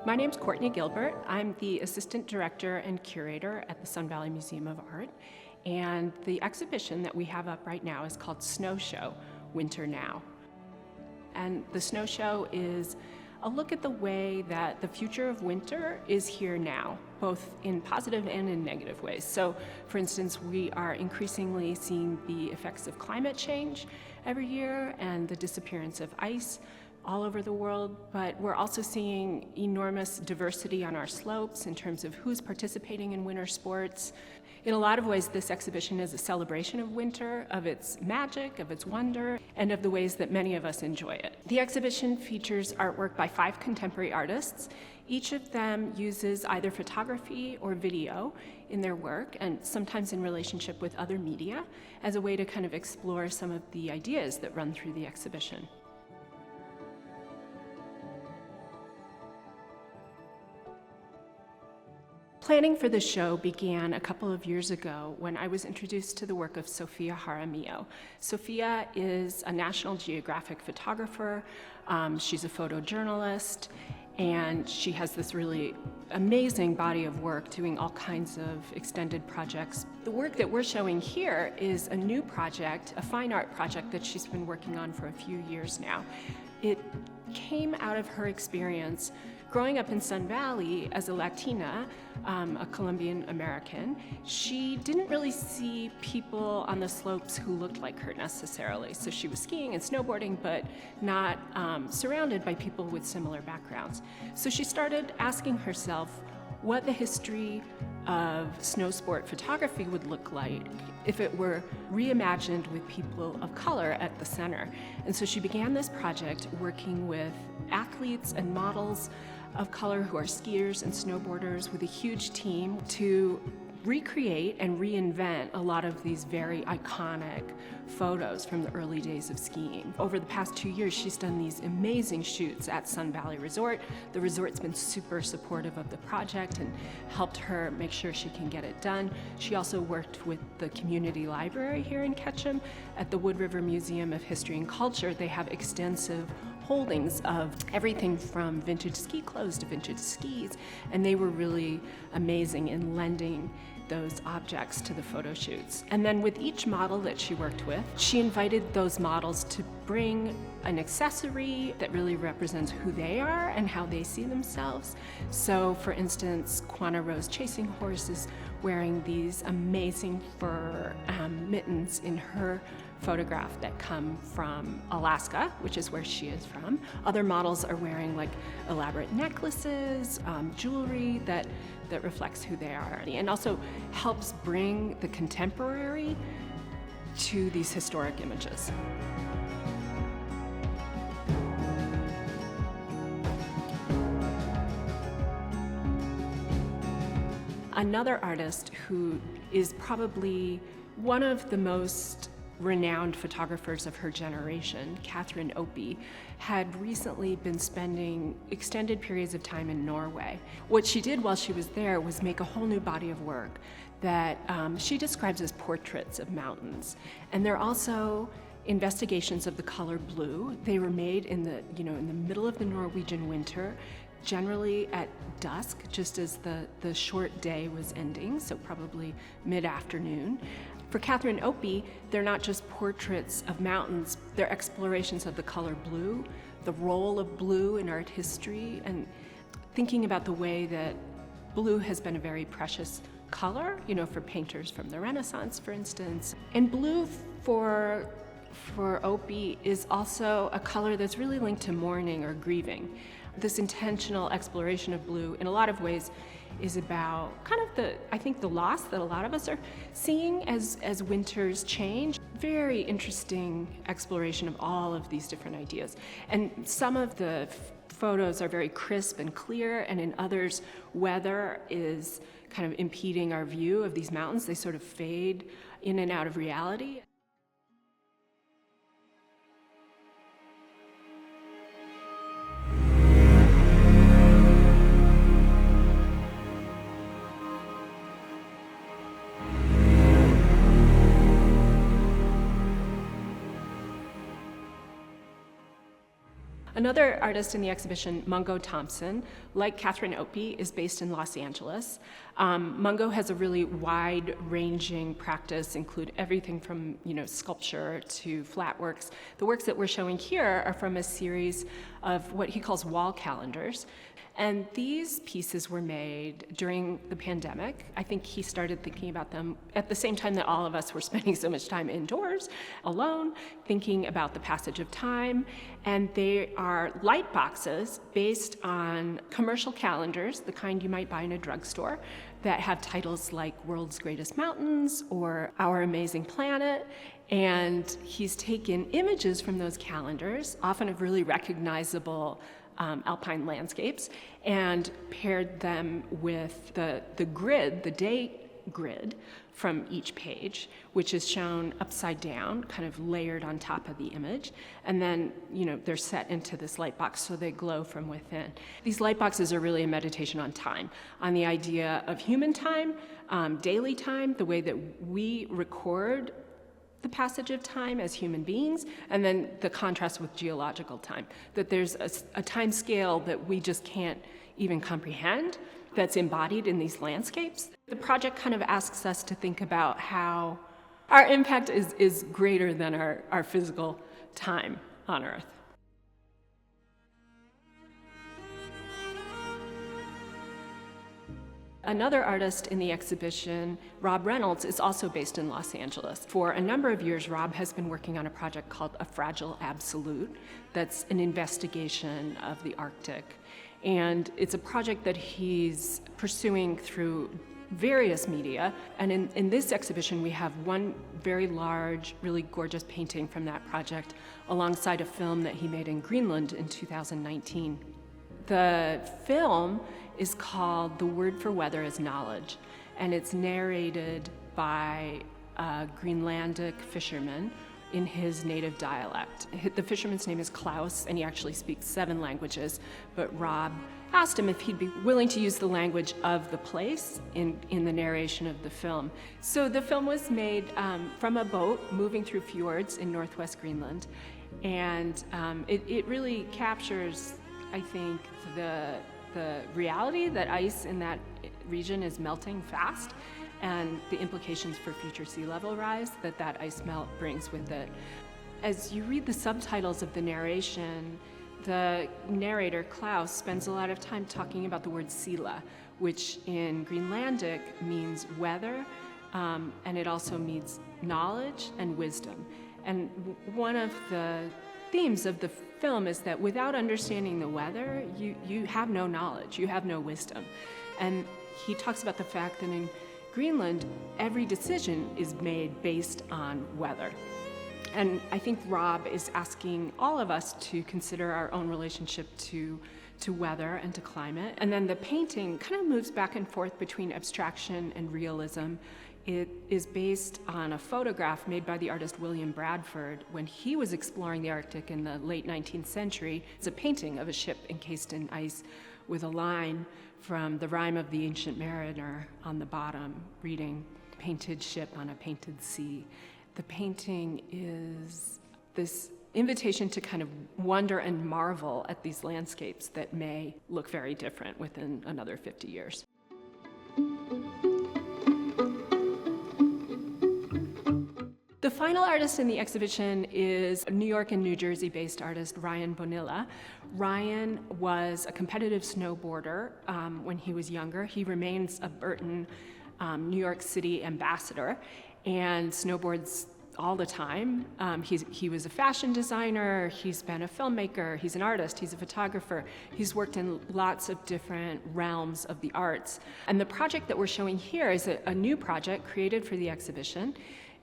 My name's Courtney Gilbert. I'm the Assistant Director and Curator at the Sun Valley Museum of Art. And the exhibition that we have up right now is called Snow Show, Winter Now. And the Snow Show is a look at the way that the future of winter is here now, both in positive and in negative ways. So, for instance, we are increasingly seeing the effects of climate change every year and the disappearance of ice all over the world, but we're also seeing enormous diversity on our slopes in terms of who's participating in winter sports. In a lot of ways, this exhibition is a celebration of winter, of its magic, of its wonder, and of the ways that many of us enjoy it. The exhibition features artwork by 5 contemporary artists. Each of them uses either photography or video in their work, and sometimes in relationship with other media, as a way to kind of explore some of the ideas that run through the exhibition. Planning for the show began a couple of years ago when I was introduced to the work of Sofia Jaramillo. Sofia is a National Geographic photographer. She's a photojournalist, and she has this really amazing body of work doing all kinds of extended projects. The work that we're showing here is a new project, a fine art project that she's been working on for a few years now. It came out of her experience growing up in Sun Valley as a Latina, a Colombian American. She didn't really see people on the slopes who looked like her necessarily. So she was skiing and snowboarding, but not surrounded by people with similar backgrounds. So she started asking herself what the history of snow sport photography would look like if it were reimagined with people of color at the center. And so she began this project working with athletes and models of color who are skiers and snowboarders with a huge team to recreate and reinvent a lot of these very iconic photos from the early days of skiing. Over the past 2 years, she's done these amazing shoots at Sun Valley Resort. The resort's been super supportive of the project and helped her make sure she can get it done. She also worked with the community library here in Ketchum. At the Wood River Museum of History and Culture, they have extensive holdings of everything from vintage ski clothes to vintage skis, and they were really amazing in lending those objects to the photo shoots. And then with each model that she worked with, she invited those models to bring an accessory that really represents who they are and how they see themselves. So for instance, Quanah Rose Chasing Horse is wearing these amazing fur mittens in her photograph that come from Alaska, which is where she is from. Other models are wearing like elaborate necklaces, jewelry that reflects who they are, and also helps bring the contemporary to these historic images. Another artist who is probably one of the most renowned photographers of her generation, Catherine Opie, had recently been spending extended periods of time in Norway. What she did while she was there was make a whole new body of work that she describes as portraits of mountains. And they're also investigations of the color blue. They were made in the middle of the Norwegian winter, generally at dusk, just as the short day was ending, so probably mid-afternoon. For Catherine Opie, they're not just portraits of mountains, they're explorations of the color blue, the role of blue in art history, and thinking about the way that blue has been a very precious color, for painters from the Renaissance, for instance. And blue for Opie is also a color that's really linked to mourning or grieving. This intentional exploration of blue, in a lot of ways, is about kind of the loss that a lot of us are seeing as winters change. Very interesting exploration of all of these different ideas. And some of the photos are very crisp and clear, and in others, weather is kind of impeding our view of these mountains. They sort of fade in and out of reality. Another artist in the exhibition, Mungo Thompson, like Catherine Opie, is based in Los Angeles. Mungo has a really wide-ranging practice, include everything from sculpture to flat works. The works that we're showing here are from a series of what he calls wall calendars. And these pieces were made during the pandemic. I think he started thinking about them at the same time that all of us were spending so much time indoors, alone, thinking about the passage of time. And they are light boxes based on commercial calendars, the kind you might buy in a drugstore, that have titles like World's Greatest Mountains or Our Amazing Planet. And he's taken images from those calendars, often of really recognizable alpine landscapes, and paired them with the grid, the date grid from each page, which is shown upside down, kind of layered on top of the image. And then, they're set into this light box so they glow from within. These light boxes are really a meditation on time, on the idea of human time, daily time, the way that we record the passage of time as human beings, and then the contrast with geological time, that there's a time scale that we just can't even comprehend that's embodied in these landscapes. The project kind of asks us to think about how our impact is greater than our physical time on Earth. Another artist in the exhibition, Rob Reynolds, is also based in Los Angeles. For a number of years, Rob has been working on a project called A Fragile Absolute that's an investigation of the Arctic. And it's a project that he's pursuing through various media. And in this exhibition, we have one very large, really gorgeous painting from that project alongside a film that he made in Greenland in 2019. The film is called The Word for Weather is Knowledge, and it's narrated by a Greenlandic fisherman in his native dialect. The fisherman's name is Klaus, and he actually speaks 7 languages, but Rob asked him if he'd be willing to use the language of the place in the narration of the film. So the film was made from a boat moving through fjords in northwest Greenland, and it really captures, I think, the reality that ice in that region is melting fast, and the implications for future sea level rise that ice melt brings with it. As you read the subtitles of the narration, the narrator, Klaus, spends a lot of time talking about the word sila, which in Greenlandic means weather, and it also means knowledge and wisdom. And one of the themes of the film is that without understanding the weather, you have no knowledge, you have no wisdom. And he talks about the fact that in Greenland, every decision is made based on weather. And I think Rob is asking all of us to consider our own relationship to weather and to climate. And then the painting kind of moves back and forth between abstraction and realism. It is based on a photograph made by the artist William Bradford when he was exploring the Arctic in the late 19th century. It's a painting of a ship encased in ice with a line from the Rime of the Ancient Mariner on the bottom, reading, "Painted ship on a painted sea." The painting is this invitation to kind of wonder and marvel at these landscapes that may look very different within another 50 years. The final artist in the exhibition is New York and New Jersey-based artist Ryan Bonilla. Ryan was a competitive snowboarder when he was younger. He remains a Burton, New York City ambassador and snowboards all the time. He was a fashion designer, he's been a filmmaker, he's an artist, he's a photographer. He's worked in lots of different realms of the arts. And the project that we're showing here is a new project created for the exhibition.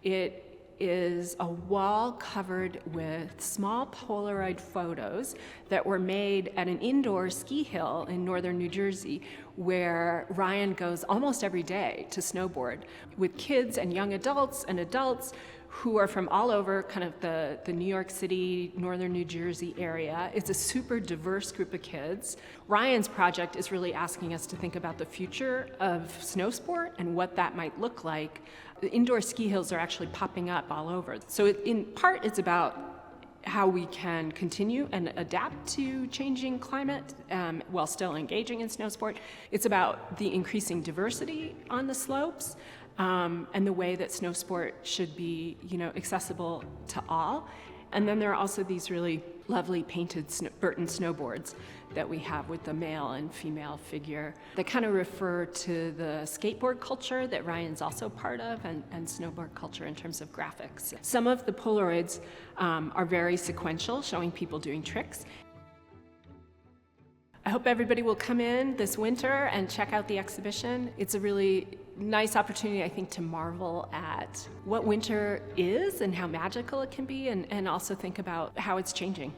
It is a wall covered with small Polaroid photos that were made at an indoor ski hill in northern New Jersey, where Ryan goes almost every day to snowboard with kids and young adults and adults who are from all over kind of the New York City, northern New Jersey area. It's a super diverse group of kids. Ryan's project is really asking us to think about the future of snow sport and what that might look like. The indoor ski hills are actually popping up all over. So in part, it's about how we can continue and adapt to changing climate while still engaging in snow sport. It's about the increasing diversity on the slopes and the way that snow sport should be, accessible to all. And then there are also these really lovely painted Burton snowboards that we have with the male and female figure that kind of refer to the skateboard culture that Ryan's also part of and snowboard culture in terms of graphics. Some of the Polaroids are very sequential, showing people doing tricks. I hope everybody will come in this winter and check out the exhibition. It's a really nice opportunity, I think, to marvel at what winter is and how magical it can be, and also think about how it's changing.